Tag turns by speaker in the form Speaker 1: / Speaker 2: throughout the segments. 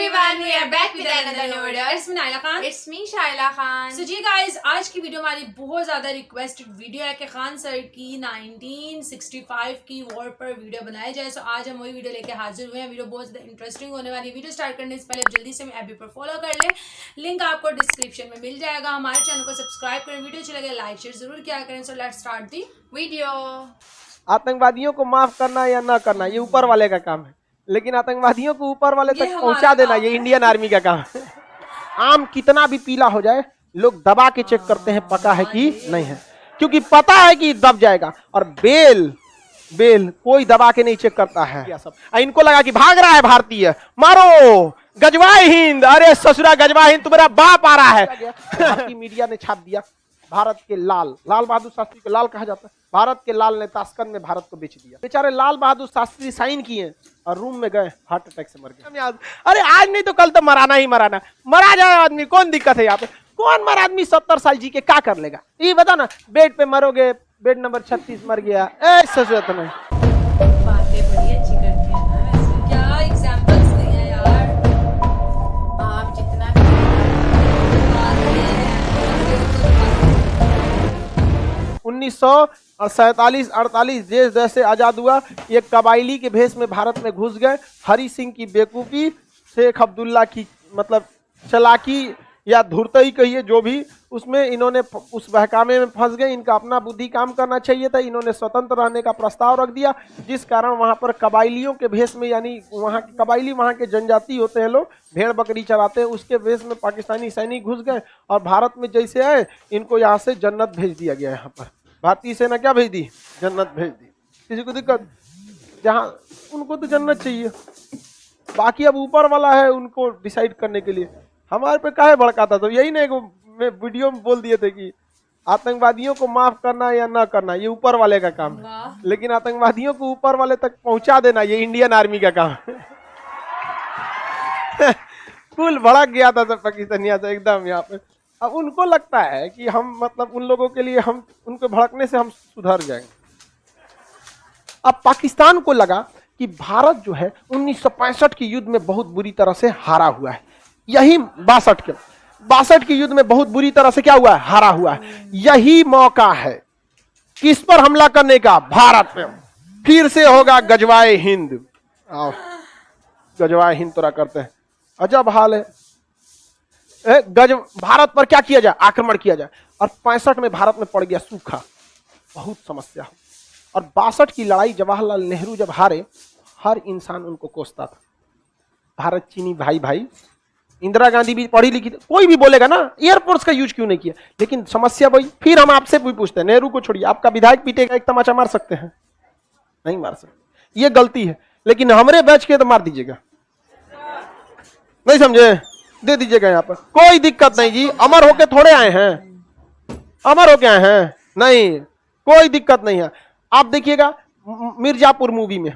Speaker 1: everyone, we are back with another new video.
Speaker 2: It's me Naila Khan.
Speaker 1: It's me Shaila Khan.
Speaker 2: So जी guys, आज की video हमारी बहुत ज़्यादा रिक्वेस्टेड वीडियो है कि खान सर की 1965 की वॉर पर वीडियो बनाया जाए. So आज हम वही वीडियो लेके हाजिर हुए हैं. वीडियो बहुत ज़्यादा इंटरेस्टिंग होने वाली है. वीडियो स्टार्ट करने से पहले जल्दी से ऐप पर फॉलो कर लें. लिंक आपको डिस्क्रिप्शन में मिल जाएगा. हमारे चैनल को सब्सक्राइब करें. वीडियो अच्छी लगे लाइक शेयर जरूर किया करें. So let's start the
Speaker 1: video.
Speaker 3: आतंकवादियों को माफ करना या ना करना ये ऊपर वाले का काम है, लेकिन आतंकवादियों को ऊपर वाले तक पहुंचा देना ये इंडियन आर्मी का काम है. आम कितना भी पीला हो जाए लोग दबा के चेक करते हैं पका है कि नहीं है, क्योंकि पता है कि दब जाएगा. और बेल कोई दबा के नहीं चेक करता है. सब इनको लगा कि भाग रहा है भारतीय, मारो गजवाए हिंद. अरे ससुरा गजवाए हिंद तुम्हारा बाप आ रहा है. भारतीय मीडिया ने छाप दिया भारत के लाल बहादुर शास्त्री को लाल कहा जाता है. भारत के लाल ने ताशकंद में भारत को बेच दिया. बेचारे लाल बहादुर शास्त्री साइन किए और रूम में गए, हार्ट अटैक से मर गए. अरे आज नहीं तो कल तो मराना ही मराना. मरा जाए आदमी, कौन दिक्कत है यहाँ पे. कौन मर आदमी 70 साल जी के क्या कर लेगा. ये बताओ ना, बेड पे मरोगे, बेड नंबर 36 मर गया. सजरत में
Speaker 2: बातें बड़ी अच्छी करती है ना. वैसे क्या एग्जांपल्स नहीं है यार.
Speaker 1: आप जितना
Speaker 3: 1947-48 देश जैसे आजाद हुआ, ये कबायली के भेष में भारत में घुस गए. हरी सिंह की बेवकूफ़ी, शेख अब्दुल्ला की मतलब चालाकी या धूर्तई कहिए, जो भी उसमें इन्होंने उस बहकामे में फंस गए. इनका अपना बुद्धि काम करना चाहिए था. इन्होंने स्वतंत्र रहने का प्रस्ताव रख दिया, जिस कारण वहाँ पर कबायलियों के भेष में, यानी वहाँ के कबायली वहाँ के जनजाति होते हैं लोग, भेड़ बकरी चराते हैं, उसके भेष में पाकिस्तानी सैनिक घुस गए और भारत में जैसे आए इनको यहाँ से जन्नत भेज दिया गया. यहाँ पर भारतीय सेना क्या भेज दी, जन्नत भेज दी. किसी को दिक्कत, जहाँ उनको तो जन्नत चाहिए, बाकी अब ऊपर वाला है उनको डिसाइड करने के लिए. हमारे पे काहे भड़काता. तो यही नहीं मैं वीडियो में बोल दिए थे कि आतंकवादियों को माफ करना या ना करना ये ऊपर वाले का काम है, लेकिन आतंकवादियों को ऊपर वाले तक पहुंचा देना ये इंडियन आर्मी का काम है. फुल भड़क गया था सब पाकिस्तानिया से एकदम यहाँ पे. अब उनको लगता है कि हम मतलब उन लोगों के लिए, हम उनको भड़कने से हम सुधर जाएंगे. अब पाकिस्तान को लगा कि भारत जो है 1965 के युद्ध में बहुत बुरी तरह से हारा हुआ है. यही 62 के युद्ध में बहुत बुरी तरह से क्या हुआ है, हारा हुआ है. यही मौका है किस पर हमला करने का, भारत पे. फिर से होगा गजवाए हिंद. आओ गजवाए हिंद तोरा करते हैं. अजब हाल है. भारत पर क्या किया जाए, आक्रमण किया जाए. और 65 में भारत में पड़ गया सूखा, बहुत समस्या हो. और 62 की लड़ाई जवाहरलाल नेहरू जब हारे, हर इंसान उनको कोसता था. भारत चीनी भाई, इंदिरा गांधी भी पढ़ी लिखी थी. कोई भी बोलेगा ना एयरफोर्स का यूज क्यों नहीं किया, लेकिन समस्या वही. फिर हम आपसे भी पूछते हैं, नेहरू को छोड़िए, आपका विधायक पीटेगा, एक तमाचा मार सकते हैं? नहीं मार सकते. ये गलती है, लेकिन हमरे बैच के तो मार दीजिएगा. नहीं समझे, दे दीजिएगा. यहाँ पर कोई दिक्कत नहीं जी. अमर होके थोड़े आए हैं, अमर होके आए हैं नहीं, कोई दिक्कत नहीं है. आप देखिएगा मिर्जापुर मूवी में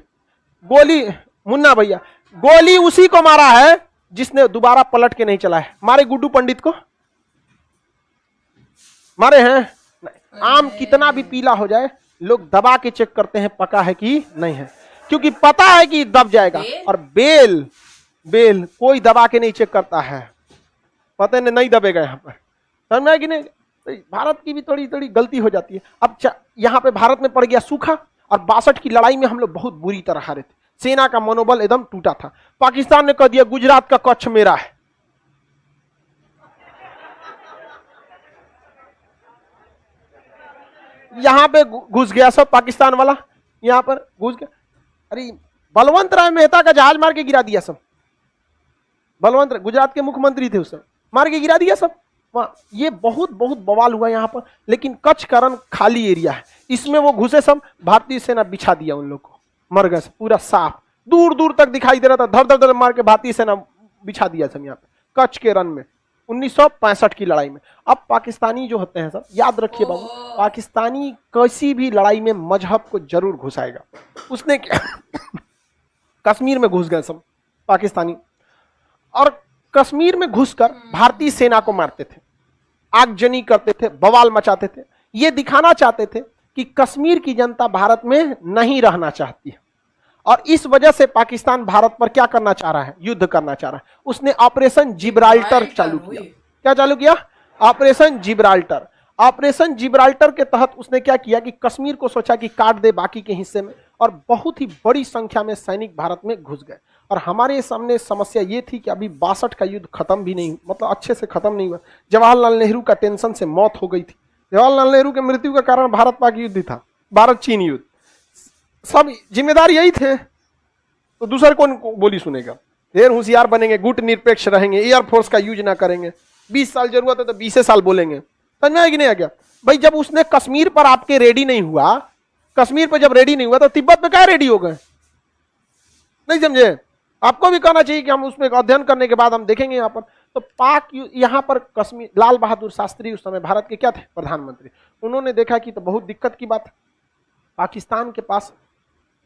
Speaker 3: गोली, मुन्ना भैया, गोली उसी को मारा है जिसने दोबारा पलट के नहीं चला है. मारे गुड्डू पंडित को मारे हैं. आम कितना भी पीला हो जाए लोग दबा के चेक करते हैं पका है कि नहीं है, क्योंकि पता है कि दब जाएगा. और बेल कोई दबा के नहीं चेक करता है, पता नहीं दबेगा. यहाँ पर समझ में कि नहीं. भारत की भी थोड़ी गलती हो जाती है. अब यहाँ पे भारत में पड़ गया सूखा, और 62 की लड़ाई में हम लोग बहुत बुरी तरह हारे थे. सेना का मनोबल एकदम टूटा था. पाकिस्तान ने कह दिया गुजरात का कच्छ मेरा है. यहां पे घुस गया सब पाकिस्तान वाला, यहां पर घुस गया. अरे बलवंत राय मेहता का जहाज मार के गिरा दिया सब. बलवंत राय गुजरात के मुख्यमंत्री थे, उस समय मार के गिरा दिया सब. ये बहुत बवाल हुआ यहाँ पर. लेकिन कच्छ का रण खाली एरिया है, इसमें वो घुसे सब. भारतीय सेना बिछा दिया उन लोग को, मर गए पूरा साफ, दूर तक दिखाई दे रहा था. धर मार के भारतीय सेना बिछा दिया सब यहाँ पे कच्छ के रण में 1965 की लड़ाई में. अब पाकिस्तानी जो होते हैं सब, याद रखिए बाबू, पाकिस्तानी किसी भी लड़ाई में मजहब को जरूर घुसाएगा. उसने कश्मीर में घुस गए सब पाकिस्तानी, और कश्मीर में घुसकर भारतीय सेना को मारते थे, आगजनी करते थे, बवाल मचाते थे. ये दिखाना चाहते थे कि कश्मीर की जनता भारत में नहीं रहना चाहती है. और इस वजह से पाकिस्तान भारत पर क्या करना चाह रहा है, युद्ध करना चाह रहा है। उसने ऑपरेशन जिब्राल्टर चालू किया। क्या चालू किया? Operation Gibraltar. ऑपरेशन जिब्राल्टर के तहत उसने क्या किया कि कश्मीर को सोचा कि काट दे बाकी के हिस्से में, और बहुत ही बड़ी संख्या में सैनिक भारत में घुस गए। और हमारे सामने समस्या ये थी कि अभी 62 का युद्ध खत्म भी नहीं, मतलब अच्छे से खत्म नहीं हुआ। जवाहरलाल नेहरू का टेंशन से मौत हो गई थी। जवाहरलाल नेहरू के मृत्यु का कारण भारत पाक युद्ध था, भारत चीन युद्ध। सब जिम्मेदार यही थे, तो दूसरे कौन बोली सुनेगा? ढेर होशियार बनेंगे, गुट निरपेक्ष रहेंगे, एयरफोर्स का यूज ना करेंगे, 20 साल जरूरत है तो 20 साल बोलेंगे। समझ में आया कि नहीं आ गया भाई? जब उसने कश्मीर पर आपके रेडी नहीं हुआ, कश्मीर पर जब रेडी नहीं हुआ तो तिब्बत पे क्या रेडी हो गए? नहीं समझे? आपको भी कहना चाहिए कि हम उसमें अध्ययन करने के बाद हम देखेंगे। यहाँ पर तो पाक यहाँ पर कश्मीर, लाल बहादुर शास्त्री उस समय भारत के क्या थे? प्रधानमंत्री। उन्होंने देखा कि तो बहुत दिक्कत की बात है, पाकिस्तान के पास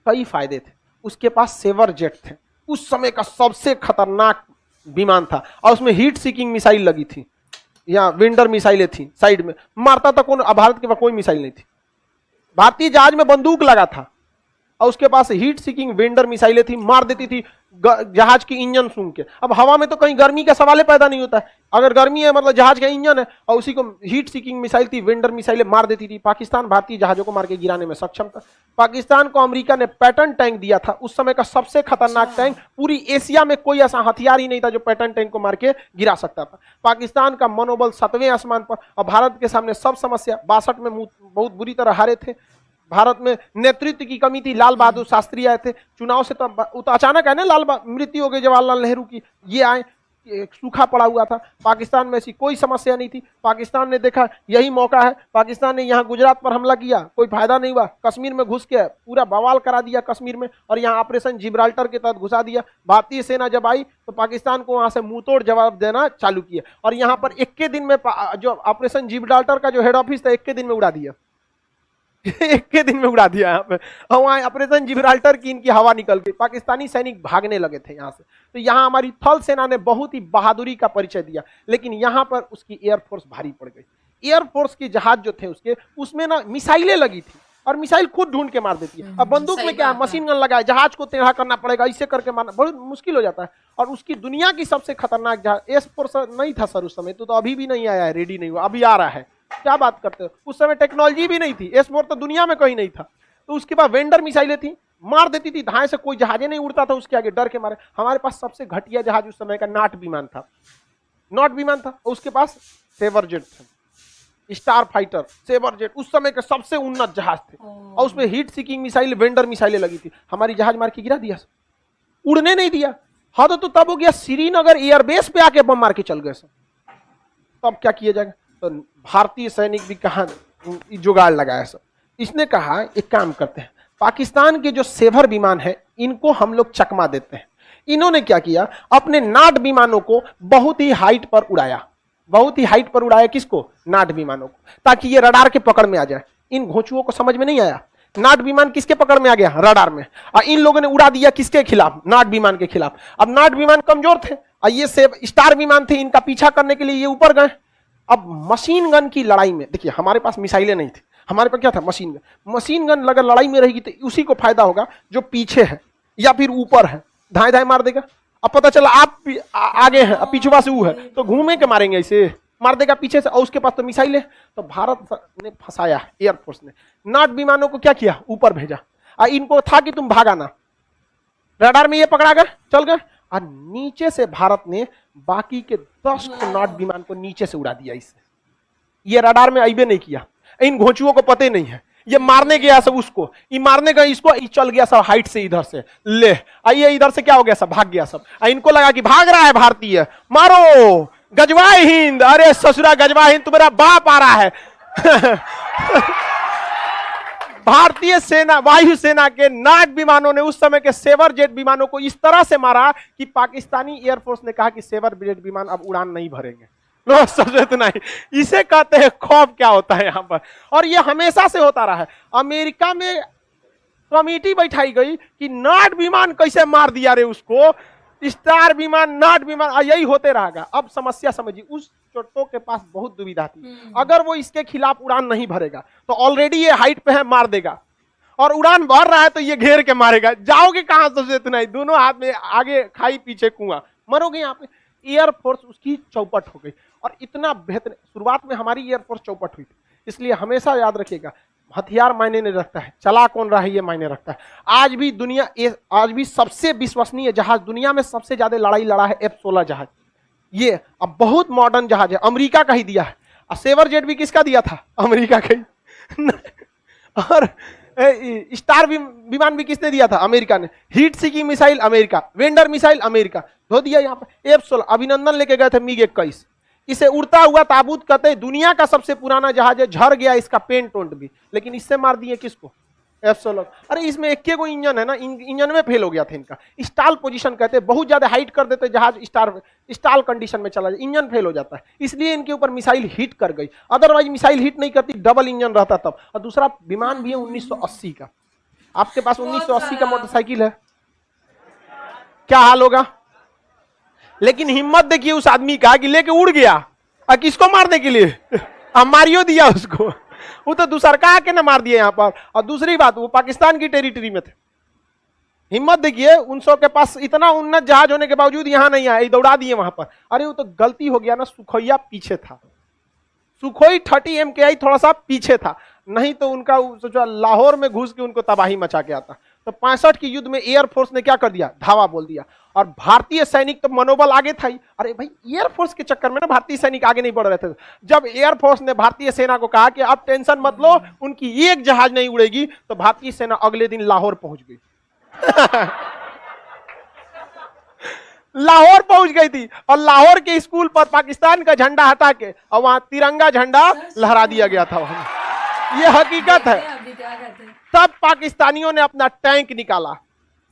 Speaker 3: कई फायदे थे। उसके पास सेवर जेट थे, उस समय का सबसे खतरनाक विमान था, और उसमें हीट सीकिंग मिसाइल लगी थी, या विंडर मिसाइलें थी साइड में, मारता था कौन? भारत के पास कोई मिसाइल नहीं थी। भारतीय जहाज में बंदूक लगा था, और उसके पास हीट सीकिंग विंडर मिसाइलें थी, मार देती थी जहाज की इंजन सूंघ के। अब हवा में तो कहीं गर्मी का सवाल पैदा नहीं होता है, अगर गर्मी है मतलब जहाज का इंजन है, और उसी को हीट सीकिंग मिसाइल थी, विंडर मिसाइलें मार देती थी। पाकिस्तान भारतीय जहाजों को मार के गिराने में सक्षम था। पाकिस्तान को अमेरिका ने पैटर्न टैंक दिया था, उस समय का सबसे खतरनाक टैंक। पूरी एशिया में कोई ऐसा हथियार ही नहीं था जो पैटर्न टैंक को मार के गिरा सकता था। पाकिस्तान का मनोबल 7वें आसमान पर, और भारत के सामने सब समस्या। 62 में बहुत बुरी तरह हारे थे। भारत में नेतृत्व की कमी थी, लाल बहादुर शास्त्री आए थे चुनाव से, तो अचानक है ना, मृत्यु हो गई जवाहरलाल नेहरू की, ये आए, सूखा पड़ा हुआ था। पाकिस्तान में ऐसी कोई समस्या नहीं थी। पाकिस्तान ने देखा यही मौका है, पाकिस्तान ने यहाँ गुजरात पर हमला किया, कोई फायदा नहीं हुआ, कश्मीर में घुस के पूरा बवाल करा दिया कश्मीर में, और यहाँ ऑपरेशन जिब्राल्टर के तहत घुसा दिया। भारतीय सेना जब आई तो पाकिस्तान को वहां से मुंहतोड़ जवाब देना चालू किया, और यहाँ पर 21 दिन में जो ऑपरेशन जिब्राल्टर का जो हेड ऑफिस था 21 दिन में उड़ा दिया। 21 दिन में उड़ा दिया यहाँ पे, और वहाँ ऑपरेशन जिब्राल्टर की इनकी हवा निकल गई। पाकिस्तानी सैनिक भागने लगे थे यहाँ से। तो यहाँ हमारी थल सेना ने बहुत ही बहादुरी का परिचय दिया, लेकिन यहाँ पर उसकी एयरफोर्स भारी पड़ गई। एयरफोर्स के जहाज जो थे उसके, उसमें ना मिसाइलें लगी थी, और मिसाइल खुद ढूंढ के मार देती है। अब बंदूक में क्या, मशीन गन लगाए, जहाज को टेढ़ा करना पड़ेगा, इससे करके मारना बहुत मुश्किल हो जाता है। और उसकी दुनिया की सबसे खतरनाक जहाज एस-4 नहीं था सर उस समय, तो अभी भी नहीं आया है, रेडी नहीं हुआ, अभी आ रहा है। क्या बात करते हो? उस समय टेक्नोलॉजी भी नहीं थी, एस-4 तो दुनिया में कहीं नहीं था। तो उसके पास वेंडर मिसाइलें थी, मार देती थी, धाए से कोई जहाजे नहीं उड़ता था उसके आगे, डर के मारे। हमारे पास सबसे घटिया जहाज उस समय का नॉट विमान था, नॉट विमान था। उसके पास सेवर जेट था, स्टार फाइटर, सेवर जेट उस समय के सबसे उन्नत जहाज थे, और उसमें हीट सीकिंग मिसाइल, वेंडर मिसाइलें लगी थी। हमारी जहाज मार के गिरा दिया, उड़ने नहीं दिया। हाँ तो तब हो गया श्रीनगर एयरबेस पे आके बम मार के चल गए। तब क्या किया जाएगा? तो भारतीय सैनिक भी कहा जुगाड़ लगाया सब। इसने कहा एक काम करते हैं, पाकिस्तान के जो सेवर विमान है इनको हम लोग चकमा देते हैं। इन्होंने क्या किया, अपने नाट विमानों को बहुत ही हाइट पर उड़ाया, बहुत ही हाइट पर उड़ाया। किसको? नाट विमानों को, ताकि ये रडार के पकड़ में आ जाए। इन घोंचुओं को समझ में नहीं आया, नाट विमान किसके पकड़ में आ गया? रडार में। और इन लोगों ने उड़ा दिया किसके खिलाफ? नाट विमान के खिलाफ। अब नाट विमान कमजोर थे, और ये स्टार विमान थे, इनका पीछा करने के लिए ये ऊपर गए। अब मशीन गन की लड़ाई में देखिए, हमारे पास मिसाइलें नहीं थी, हमारे पास क्या था? Machine gun. मशीन गन अगर लड़ाई में रहेगी तो उसी को फायदा होगा जो पीछे है या फिर ऊपर है, धाए धाए मार देगा। अब पता चला आप आगे हैं, अब पीछे से वो है, तो घूमे के मारेंगे, ऐसे मार देगा पीछे से, और उसके पास तो मिसाइल है। तो भारत ने फंसाया, एयरफोर्स ने नाट विमानों को क्या किया? ऊपर भेजा। और इनको था कि तुम भागा ना, रडार में ये पकड़ा गए, चल गए। और नीचे से भारत ने बाकी के 10 नाट विमान को नीचे से उड़ा दिया। इससे ये रडार में आईबे नहीं किया, इन घोंचुओं को पता ही नहीं है। ये मारने गया सब उसको, ये मारने गया इसको, ये चल गया सब हाइट से, इधर से ले आइए, इधर से क्या हो गया? सब भाग गया सब। इनको लगा कि भाग रहा है भारतीय, मारो गजवाए हिंद। अरे ससुरा गजवा हिंद, तुम्हारा बाप आ रहा है। भारतीय सेना, वायुसेना के नाट विमानों ने उस समय के सेवर जेट विमानों को इस तरह से मारा कि पाकिस्तानी एयरफोर्स ने कहा कि सेवर जेट विमान अब उड़ान नहीं भरेंगे। लोग समझते नहीं, इसे कहते हैं खौफ। क्या होता है यहाँ पर, और ये हमेशा से होता रहा है। अमेरिका में कमेटी बैठाई गई कि नाट विमान कैसे मार दिया रे उसको, स्टार विमान, नाट विमान, यही होते रहेगा। अब समस्या समझिए, उस चोटों के पास बहुत दुविधा थी। अगर वो इसके खिलाफ उड़ान नहीं भरेगा तो ऑलरेडी ये हाइट पे है, मार देगा। और उड़ान भर रहा है तो ये घेर के मारेगा, जाओगे कहां सबसे इतना ही, दोनों हाथ में आगे खाई पीछे कुआं, मरोगे यहाँ पे। एयरफोर्स उसकी चौपट हो गई। और इतना बेहतर, शुरुआत में हमारी एयरफोर्स चौपट हुई थी, इसलिए हमेशा याद रखिएगा हथियार मायने नहीं रखता है, चला कौन रहा है ये मायने रखता है। आज भी दुनिया, आज भी सबसे विश्वसनीय जहाज, दुनिया में सबसे ज्यादा लड़ाई लड़ा है F-16 जहाज। ये अब बहुत मॉडर्न जहाज है, अमेरिका का ही दिया है। और सेवर जेट भी किसका दिया था? अमेरिका का ही। और स्टार विमान भी किसने दिया था? अमेरिका ने। Heat seeking missile America, vendor missile America धो दिया। यहाँ पर F-16 अभिनंदन लेके गए थे MiG-21, इसे उड़ता हुआ ताबूत कहते हैं, दुनिया का सबसे पुराना जहाज है, झड़ गया इसका पेंट ओंट भी, लेकिन इससे मार दिए किसको? F-16। अरे इसमें एक को इंजन है ना, इंजन में फेल हो गया था इनका। स्टाल पोजीशन कहते हैं, बहुत ज्यादा हाइट कर देते जहाज, स्टाल कंडीशन में चला जाए, इंजन फेल हो जाता है, इसलिए इनके ऊपर मिसाइल हिट कर गई। अदरवाइज मिसाइल हिट नहीं करती, डबल इंजन रहता तब। और दूसरा विमान भी है 1980 का। आपके पास 1980 का मोटरसाइकिल है, क्या हाल होगा? लेकिन हिम्मत देखिए उस आदमी का कि लेके उड़ गया, और किसको मारने के लिए? मारियो दिया उसको, वो तो दूसरका के ना मार दिया यहाँ पर। और दूसरी बात, वो पाकिस्तान की टेरिटरी में थे। हिम्मत देखिए, उन सब के पास इतना उन्नत जहाज होने के बावजूद यहाँ नहीं आए, दौड़ा दिए वहां पर। अरे वो तो गलती हो गया ना, सुखोइया पीछे था, सुखोई 30 MKI थोड़ा सा पीछे था, नहीं तो उनका सोचा लाहौर में घुस के उनको तबाही मचा के आता। तो 65 की युद्ध में एयरफोर्स ने क्या कर दिया? धावा बोल दिया। और भारतीय सैनिक तो मनोबल आगे था ही। अरे भाई, एयरफोर्स के चक्कर में ना भारतीय सैनिक आगे नहीं बढ़ रहे थे। जब एयरफोर्स ने भारतीय सेना को कहा कि अब टेंशन मत लो, उनकी एक जहाज नहीं उड़ेगी, तो भारतीय सेना अगले दिन लाहौर पहुंच गई। लाहौर पहुंच गई थी, और लाहौर के स्कूल पर पाकिस्तान का झंडा हटा के और वहां तिरंगा झंडा लहरा दिया गया था वहां। ये हकीकत है। तब पाकिस्तानियों ने अपना टैंक निकाला,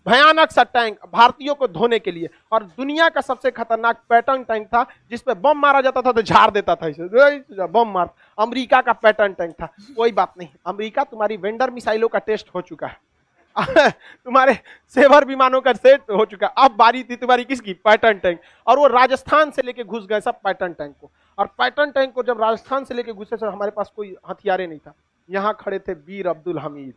Speaker 3: भयानक सा टैंक, भारतीयों को धोने के लिए। और दुनिया का सबसे खतरनाक पैटर्न टैंक था, जिसपे बम मारा जाता था तो झाड़ देता था इसे, बम मार। अमेरिका का पैटर्न टैंक था। कोई बात नहीं, अमेरिका तुम्हारी वेंडर मिसाइलों का टेस्ट हो चुका है, तुम्हारे सेवर विमानों का सेट हो चुका है। अब बारी थी तुम्हारी किसकी? Patton tank. और वो राजस्थान से लेके घुस गए सब पैटर्न टैंक को। और पैटर्न टैंक को जब राजस्थान से लेके घुसे, सर हमारे पास कोई हथियारे नहीं था। यहाँ खड़े थे वीर अब्दुल हमीद।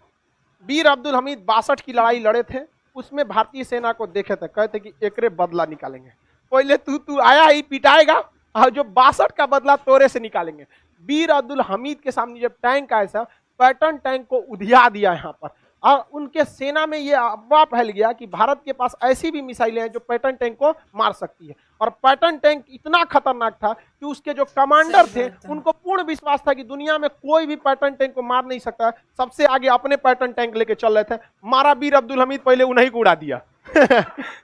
Speaker 3: वीर अब्दुल हमीद 62 की लड़ाई लड़े थे, उसमें भारतीय सेना को देखे थे, कहते कि एकरे बदला निकालेंगे। पहले तू आया ही पिटाएगा, और जो 62 का बदला तोरे से निकालेंगे। वीर अब्दुल हमीद के सामने जब टैंक आया था, पैटर्न टैंक को उधिया दिया यहाँ पर। और उनके सेना में ये अफवाह फैल गया कि भारत के पास ऐसी भी मिसाइलें हैं जो पैटर्न टैंक को मार सकती है। और पैटर्न टैंक इतना खतरनाक था कि उसके जो कमांडर थे उनको पूर्ण विश्वास था कि दुनिया में कोई भी पैटर्न टैंक को मार नहीं सकता। सबसे आगे अपने पैटर्न टैंक लेके चल रहे थे, मारा वीर अब्दुल हमीद, पहले उन्हीं को उड़ा दिया।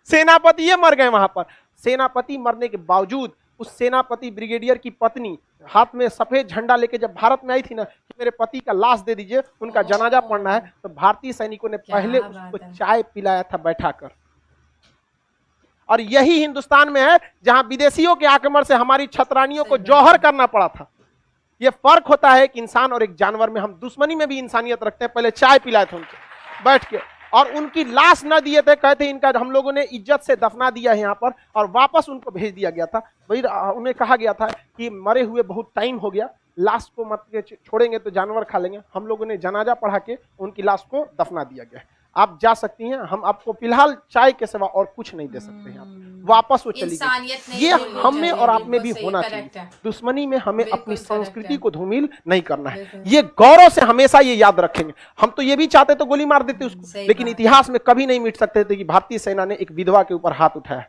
Speaker 3: सेनापति ये मर गए वहां पर। सेनापति मरने के बावजूद उस सेनापति ब्रिगेडियर की पत्नी हाथ में सफेद झंडा लेके जब भारत में आई थी ना कि मेरे पति का लाश दे दीजिए, उनका जनाजा पढ़ना है, तो भारतीय सैनिकों ने पहले उसको चाय पिलाया था बैठाकर। और यही हिंदुस्तान में है जहां विदेशियों के आक्रमण से हमारी छतरानियों को जौहर करना पड़ा था। ये फर्क होता है कि इंसान और एक जानवर में। हम दुश्मनी में भी इंसानियत रखते हैं, पहले चाय पिलाए थे उनको बैठ के, और उनकी लाश न दिए थे, कहते इनका हम लोगों ने इज्जत से दफना दिया है यहाँ पर, और वापस उनको भेज दिया गया था। भाई उन्हें कहा गया था कि मरे हुए बहुत टाइम हो गया, लाश को मत छोड़ेंगे तो जानवर खा लेंगे। हम लोगों ने जनाजा पढ़ा के उनकी लाश को दफना दिया गया। आप जा सकती हैं, हम आपको फिलहाल चाय के सिवा और कुछ नहीं दे सकते हैं। वापस वो चली गई। ये हम में और आप में भी होना चाहिए। दुश्मनी में हमें अपनी संस्कृति को धूमिल नहीं करना है। ये गौरव से हमेशा ये याद रखेंगे। हम तो ये भी चाहते तो गोली मार देते उसको, लेकिन इतिहास में कभी नहीं मिट सकते थे कि भारतीय सेना ने एक विधवा के ऊपर हाथ उठाया।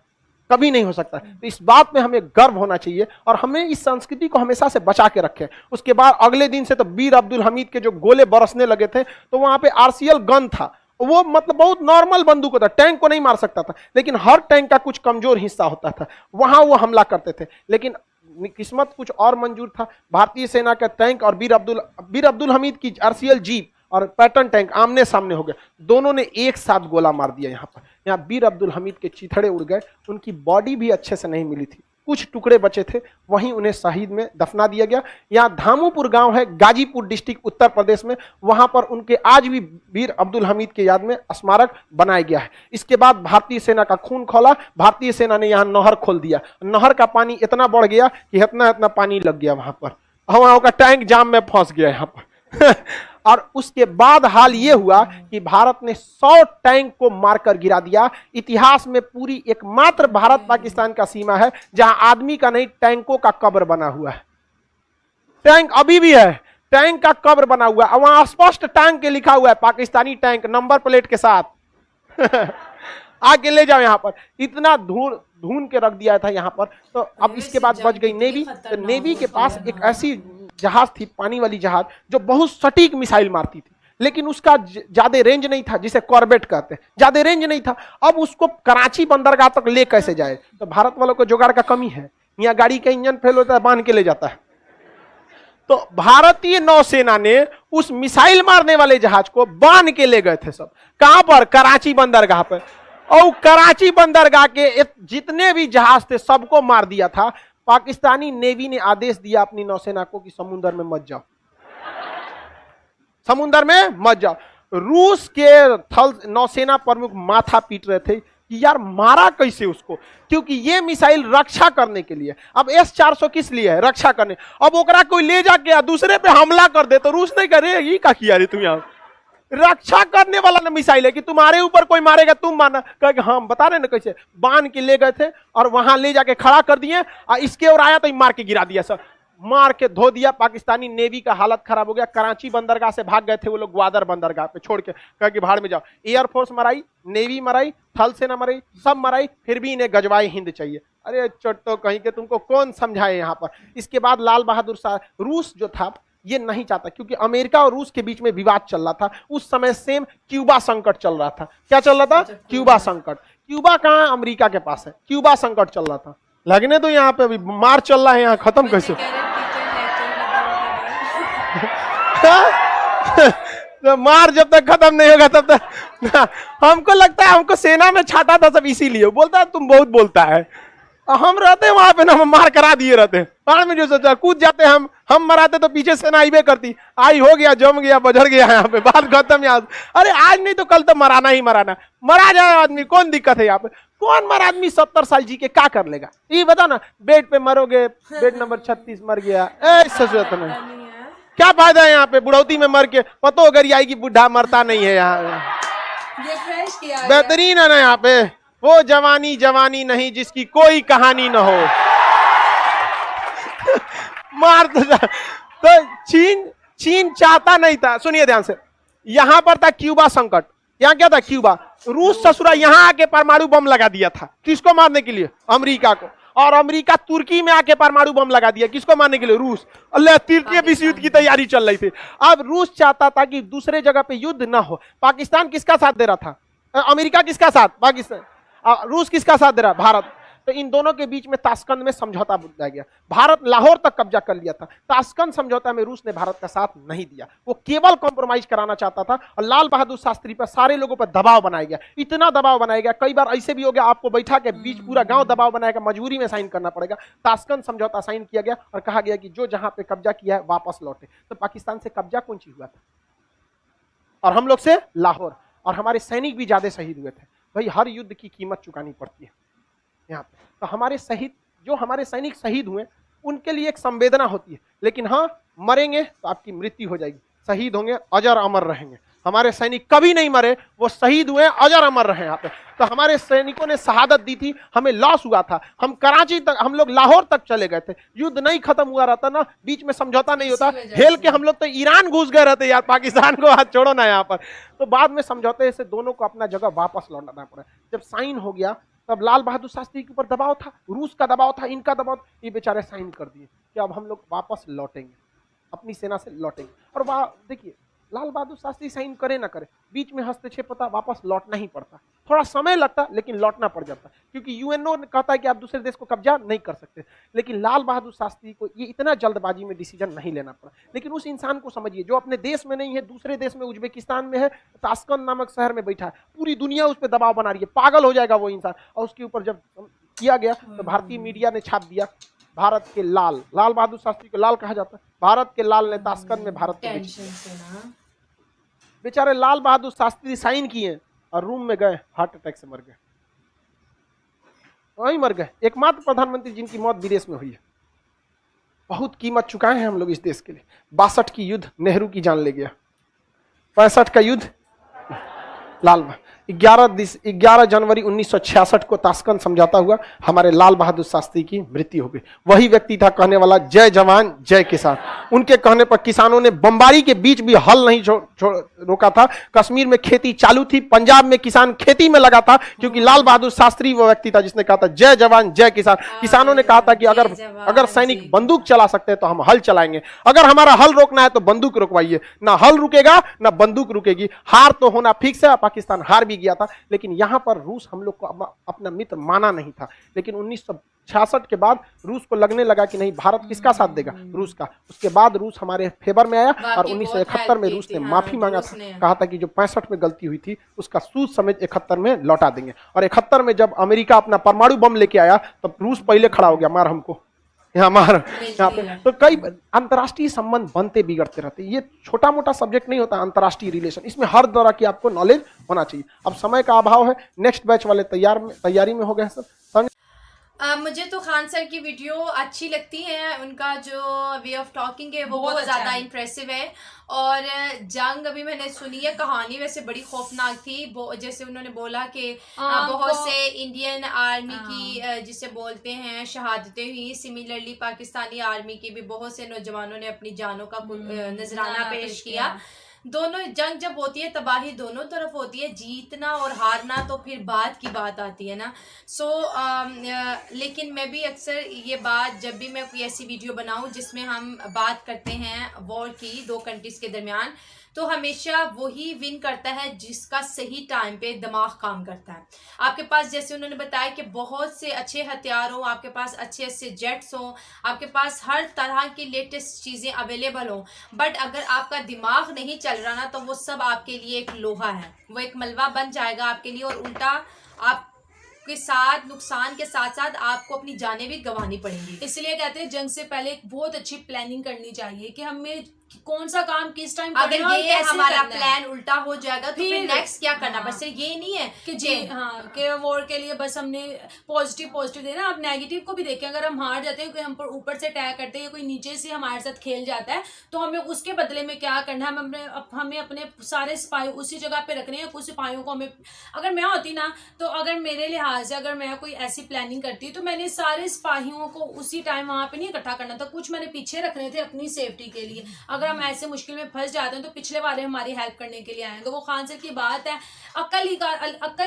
Speaker 3: कभी नहीं हो सकता। तो इस बात में हमें गर्व होना चाहिए, और हमें इस संस्कृति को हमेशा से बचा के रखें। उसके बाद अगले दिन से तो वीर अब्दुल हमीद के जो गोले बरसने लगे थे, तो वहां पे आरसीएल गन था। वो मतलब बहुत नॉर्मल बंदूक होता, टैंक को नहीं मार सकता था, लेकिन हर टैंक का कुछ कमजोर हिस्सा होता था, वहां वो हमला करते थे। लेकिन किस्मत कुछ और मंजूर था। भारतीय सेना का टैंक और वीर अब्दुल हमीद की आरसीएल जीप और पैटर्न टैंक आमने सामने हो गए। दोनों ने एक साथ गोला मार दिया। यहाँ पर वीर अब्दुल हमीद के चिथड़े उड़ गए। उनकी बॉडी भी अच्छे से नहीं मिली थी, कुछ टुकड़े बचे थे, वहीं उन्हें शहीद में दफना दिया गया। यहाँ धामूपुर गांव है, गाजीपुर डिस्ट्रिक्ट, उत्तर प्रदेश में। वहां पर उनके आज भी वीर अब्दुल हमीद के याद में स्मारक बनाया गया है। इसके बाद भारतीय सेना का खून खौला। भारतीय सेना ने यहाँ नहर खोल दिया। नहर का पानी इतना बढ़ गया कि इतना पानी लग गया वहां पर, वहां का टैंक जाम में फंस गया यहाँ पर। और उसके बाद हाल ये हुआ कि भारत ने 100 टैंक को मारकर गिरा दिया। इतिहास में पूरी एकमात्र भारत पाकिस्तान का सीमा है जहां आदमी का नहीं टैंकों का कब्र बना हुआ है। टैंक अभी भी है, टैंक का कब्र बना हुआ है, वहां स्पष्ट टैंक के लिखा हुआ है पाकिस्तानी टैंक नंबर प्लेट के साथ। आके ले जाओ, यहां पर इतना धून के रख दिया था यहां पर। तो अब इसके बाद बच गई नेवी। तो नेवी के पास एक ऐसी जहाज थी, पानी वाली जहाज, जो बहुत सटीक मिसाइल मारती थी, लेकिन उसका ज्यादा रेंज नहीं था, जिसे कॉर्बेट कहते हैं, ज्यादा रेंज नहीं था। अब उसको कराची बंदरगाह तक ले कैसे जाए? तो भारत वालों को जुगाड़ का कमी है, यहाँ गाड़ी का इंजन फेल होता है, बांध के ले जाता है। तो भारतीय नौसेना ने उस मिसाइल मारने वाले जहाज को बांध के ले गए थे सब। कहां पर? कराची बंदरगाह पर। और कराची बंदरगाह के जितने भी जहाज थे सबको मार दिया था। पाकिस्तानी नेवी ने आदेश दिया अपनी नौसेना को कि समुद्र में मत जाओ, समुद्र में मत जाओ। रूस के थल नौसेना प्रमुख माथा पीट रहे थे कि यार मारा कैसे उसको, क्योंकि ये मिसाइल रक्षा करने के लिए। अब S-400 किस लिए है? रक्षा करने। अब ओकरा कोई ले जाके दूसरे पे हमला कर दे तो रूस नहीं करे, ये का किया रे तुम यहाँ? रक्षा करने वाला ना मिसाइल है कि तुम्हारे ऊपर कोई मारेगा तुम मारना। कहे हम बता रहे ना कैसे बांध के ले गए थे और वहां ले जाके खड़ा कर दिए, और इसके और आया तो मार के गिरा दिया, सर मार के धो दिया। पाकिस्तानी नेवी का हालत खराब हो गया। कराची बंदरगाह से भाग गए थे वो लोग, ग्वादर बंदरगाह पे छोड़ के, कह के भाड़ में जाओ। एयरफोर्स मराई, नेवी मराई, थल सेना मराई, सब मराई, फिर भी इन्हें गजवाए हिंद चाहिए। अरे चट्टो कहीं के, तुमको कौन समझाए यहाँ पर। इसके बाद लाल बहादुर शास्त्री, रूस जो था ये नहीं चाहता, क्योंकि अमेरिका और रूस के बीच में विवाद चल रहा था उस समय। सेम क्यूबा संकट चल रहा था। क्या चल रहा था? क्यूबा संकट। क्यूबा कहाँ? अमेरिका के पास है। क्यूबा संकट चल रहा था। लगने तो यहाँ पे अभी मार चल रहा है, यहाँ खत्म कैसे? तो मार जब तक खत्म नहीं होगा तब तक हमको लगता है हमको सेना में छाटा था सब इसीलिए। बोलता है तुम बहुत बोलता है। हम रहते वहां पे ना, हम मार करा दिए रहते। बाढ़ में जो सोचा कूद जाते हम मराते तो पीछे सेना आईबे करती। आई हो गया, जम गया, बजर गया, यहाँ पे बात खत्म। यहाँ अरे आज नहीं तो कल तो मराना ही मराना, मरा जाए आदमी, कौन दिक्कत है यहाँ पे? कौन मर आदमी 70 साल जी के क्या कर लेगा? ये बता ना, बेड पे मरोगे, बेड नंबर 36 मर गया, ऐसा जरूरत नहीं। क्या फायदा है यहाँ पे? बुढ़ौती में मर के पतो अगर आएगी, बुढ़ा मरता नहीं है यहाँ। बेहतरीन है ना यहाँ पे। वो जवानी जवानी नहीं जिसकी कोई कहानी न हो। मार तो चीन चाहता नहीं था। सुनिए ध्यान से, यहां पर था क्यूबा संकट। यहाँ क्या था? क्यूबा। रूस ससुरा यहाँ आके परमाणु बम लगा दिया था। किसको मारने के लिए? अमेरिका को। और अमेरिका तुर्की में आके परमाणु बम लगा दिया। किसको मारने के लिए? रूस। अल्लाह, तृतीय विश्व युद्ध की तैयारी चल रही थी। अब रूस चाहता था कि दूसरे जगह पे युद्ध ना हो। पाकिस्तान किसका साथ दे रहा था? अमेरिका किसका साथ? पाकिस्तान। रूस किसका साथ दे रहा? भारत। तो इन दोनों के बीच में ताशकंद में समझौता बुलाया गया। भारत लाहौर तक कब्जा कर लिया था। ताशकंद समझौता में रूस ने भारत का साथ नहीं दिया। वो केवल कॉम्प्रोमाइज कराना चाहता था। और लाल बहादुर शास्त्री पर सारे लोगों पर दबाव बनाया गया। इतना दबाव बनाया गया, कई बार ऐसे भी हो गया आपको बैठा के बीच पूरा गांव दबाव बनाएगा, मजबूरी में साइन करना पड़ेगा। ताशकंद समझौता साइन किया गया और कहा गया कि जो जहां पे कब्जा किया है वापस लौटे। तो पाकिस्तान से कब्जा कौन सी हुआ था? और हम लोग से लाहौर। और हमारे सैनिक भी ज्यादा शहीद हुए थे। भाई हर युद्ध की कीमत चुकानी पड़ती है यहाँ पे। तो हमारे शहीद, जो हमारे सैनिक शहीद हुए, उनके लिए एक संवेदना होती है। लेकिन हाँ, मरेंगे तो आपकी मृत्यु हो जाएगी, शहीद होंगे, अजर अमर रहेंगे। हमारे सैनिक कभी नहीं मरे, वो शहीद हुए, अजर अमर रहे यहाँ पे। तो हमारे सैनिकों ने शहादत दी थी, हमें लॉस हुआ था। हम कराची तक, हम लोग लाहौर तक चले गए थे। युद्ध नहीं खत्म हुआ रहता ना, बीच में समझौता नहीं होता, हेल के हम लोग तो ईरान घुस गए रहते यार। पाकिस्तान को हाथ छोड़ो ना यहाँ पर। तो बाद में समझौते से दोनों को अपना जगह वापस लौटाना पड़ा। जब साइन हो गया तब लाल बहादुर शास्त्री के ऊपर दबाव था, रूस का दबाव था, इनका दबाव। ये बेचारे साइन कर दिए कि अब हम लोग वापस लौटेंगे, अपनी सेना से लौटेंगे। और वह देखिए, लाल बहादुर शास्त्री साइन करे ना करे, बीच में हस्तक्षेप होता, वापस लौटना ही पड़ता। थोड़ा समय लगता लेकिन लौटना पड़ जाता, क्योंकि यूएनओ ने कहता है कि आप दूसरे देश को कब्जा नहीं कर सकते। लेकिन लाल बहादुर शास्त्री को ये इतना जल्दबाजी में डिसीजन नहीं लेना पड़ा। लेकिन उस इंसान को समझिए जो अपने देश में नहीं है, दूसरे देश में, उज्बेकिस्तान में है, ताशकंद नामक शहर में बैठा है, पूरी दुनिया उस पर दबाव बना रही है, पागल हो जाएगा वो इंसान। और उसके ऊपर जब किया गया तो भारतीय मीडिया ने छाप दिया, भारत के लाल, लाल बहादुर शास्त्री को लाल कहा जाता है, भारत के लाल ने ताशकंद में भारत को। बेचारे लाल बहादुर शास्त्री साइन किए और रूम में गए, हार्ट अटैक से मर गए, वहीं मर गए। एकमात्र प्रधानमंत्री जिनकी मौत विदेश में हुई है। बहुत कीमत चुकाए हैं हम लोग इस देश के लिए। 62 की युद्ध नेहरू की जान ले गया, 65 का युद्ध लाल 11 जनवरी 1966 को ताशकंद समझौता हुआ, हमारे लाल बहादुर शास्त्री की मृत्यु हो गई। वही व्यक्ति था कहने वाला जय जवान जय किसान। उनके कहने पर किसानों ने बमबारी के बीच भी हल नहीं रोका था। कश्मीर में खेती चालू थी, पंजाब में किसान खेती में लगा था, क्योंकि लाल बहादुर शास्त्री वो व्यक्ति था जिसने कहा था जय जवान जय किसान। किसानों ने कहा था कि अगर सैनिक बंदूक चला सकते हैं तो हम हल चलाएंगे, अगर हमारा हल रोकना है तो बंदूक रुकवाइए। ना हल रुकेगा ना बंदूक रुकेगी, हार तो होना फिक्स है। पाकिस्तान हार भी गया था, लेकिन यहां पर रूस हम लोग को अपना मित्र माना नहीं था। लेकिन 1966 के बाद रूस को लगने लगा कि नहीं, भारत किसका साथ देगा, रूस का। उसके बाद रूस हमारे फेवर में आया और 1971 में रूस ने माफी मांगा था, कहा था कि जो 65 में गलती हुई थी उसका सूद समेत 71 में लौटा देंगे। और 71 में जब अमेरिका अपना परमाणु बम लेके आया तब रूस पहले खड़ा हो गया, मार हमको यहाँ पे। तो कई अंतर्राष्ट्रीय संबंध बनते बिगड़ते रहते, ये छोटा मोटा सब्जेक्ट नहीं होता अंतर्राष्ट्रीय रिलेशन, इसमें हर तरह की आपको नॉलेज होना चाहिए। अब समय का अभाव है, नेक्स्ट बैच वाले तैयारी में हो गए सर।
Speaker 1: मुझे तो खान सर की वीडियो अच्छी लगती है, उनका जो वे ऑफ टॉकिंग है वो बहुत ज़्यादा इम्प्रेसिव है। और जंग अभी मैंने सुनी है, कहानी वैसे बड़ी खौफनाक थी। जैसे उन्होंने बोला कि बहुत से इंडियन आर्मी की जिसे बोलते हैं शहादतें हुई, सिमिलरली पाकिस्तानी आर्मी की भी बहुत से नौजवानों ने अपनी जानों का नजराना पेश किया। दोनों जंग जब होती है तबाही दोनों तरफ होती है, जीतना और हारना तो फिर बाद की बात आती है ना। लेकिन मैं भी अक्सर ये बात, जब भी मैं कोई ऐसी वीडियो बनाऊं जिसमें हम बात करते हैं वॉर की दो कंट्रीज के दरमियान, तो हमेशा वही विन करता है जिसका सही टाइम पे दिमाग काम करता है। आपके पास, जैसे उन्होंने बताया कि बहुत से अच्छे हथियार हो, आपके पास अच्छे अच्छे जेट्स हो, आपके पास हर तरह की लेटेस्ट चीज़ें अवेलेबल हो, बट अगर आपका दिमाग नहीं चल रहा ना तो वो सब आपके लिए एक लोहा है, वो एक मलबा बन जाएगा आपके लिए, और उल्टा आप के साथ नुकसान के साथ साथ आपको अपनी जानें भी गंवानी पड़ेंगी।
Speaker 2: इसलिए कहते हैं जंग से पहले एक बहुत अच्छी प्लानिंग करनी चाहिए कि हमें कौन सा काम किस टाइम,
Speaker 1: अगर ये हमारा प्लान उल्टा हो जाएगा तो फिर नेक्स्ट क्या करना। बस ये नहीं है
Speaker 2: कि जी कि वॉर के लिए बस हमने पॉजिटिव देना, आप नेगेटिव को भी देखें। अगर हम हार जाते हैं, कोई हम पर ऊपर से अटैक करते हैं, कोई नीचे से हमारे साथ खेल जाता है, तो हमें उसके बदले में क्या करना है। हमें अपने सारे सिपाही उसी जगह पे रखने हैं। कुछ सिपाहियों को हमें, अगर मैं होती ना तो अगर मेरे लिहाज से अगर मैं कोई ऐसी प्लानिंग करती तो मैंने सारे सिपाहियों को उसी टाइम वहां पे नहीं इकट्ठा करना था, कुछ मैंने पीछे रखने थे अपनी सेफ्टी के लिए। अगर हम ऐसे मुश्किल में फंस जाते हैं तो पिछले वाले हमारी हेल्प करने के लिए आएंगे। वो खान सर की बात है, अक्ल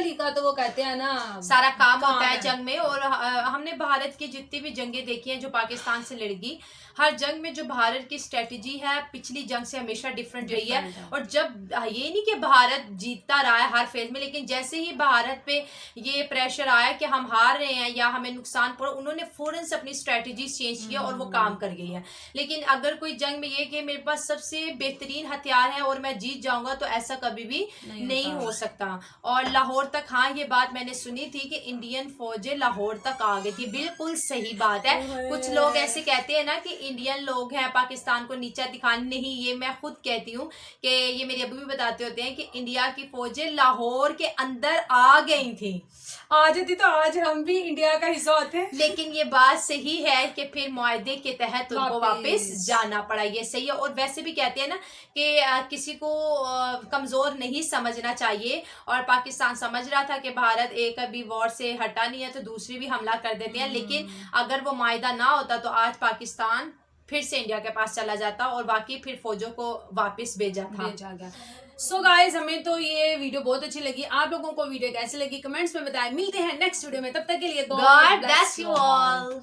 Speaker 2: ही का तो वो कहते हैं ना
Speaker 1: सारा काम होता है जंग में। और हमने भारत की जितनी भी जंगें देखी हैं जो पाकिस्तान से लड़गी, हर जंग में जो भारत की स्ट्रेटजी है पिछली जंग से हमेशा डिफरेंट रही है। और जब ये नहीं कि भारत जीतता रहा है हर फेज में, लेकिन जैसे ही भारत पे ये प्रेशर आया कि हम हार रहे हैं या हमें नुकसान पड़ा, उन्होंने फौरन से अपनी स्ट्रेटजी चेंज किया और वो काम कर गई है। लेकिन अगर कोई जंग में ये कि मेरे पास सबसे बेहतरीन हथियार है और मैं जीत जाऊंगा, तो ऐसा कभी भी नहीं हो सकता। और लाहौर तक, हाँ ये बात मैंने सुनी थी कि इंडियन फौजें लाहौर तक आ गई थी, बिल्कुल सही बात है। कुछ लोग ऐसे कहते हैं ना कि इंडियन लोग हैं पाकिस्तान को नीचा दिखाने, नहीं, ये मैं खुद कहती हूँ कि ये मेरे अबू भी बताते होते हैं कि इंडिया की फौजें लाहौर के अंदर आ गई थी।
Speaker 2: आ जाती तो आज हम भी इंडिया का हिस्सा होते।
Speaker 1: लेकिन ये बात सही है कि फिर मुआहदे के तहत उनको वापस जाना पड़ा, ये सही है। और वैसे भी कहते हैं ना कि किसी को कमजोर नहीं समझना चाहिए, और पाकिस्तान समझ रहा था कि भारत एक अभी वॉर से हटा नहीं है तो दूसरी भी हमला कर देते हैं। लेकिन अगर वो मुआहदा ना होता तो आज पाकिस्तान फिर से इंडिया के पास चला जाता और बाकी फिर फौजों को वापस भेजा गया।
Speaker 2: सो गाइज, हमें तो ये वीडियो बहुत अच्छी लगी। आप लोगों को वीडियो कैसी लगी कमेंट्स में बताएं। मिलते हैं नेक्स्ट वीडियो में, तब तक के लिए
Speaker 1: गॉड ब्लेस यू ऑल।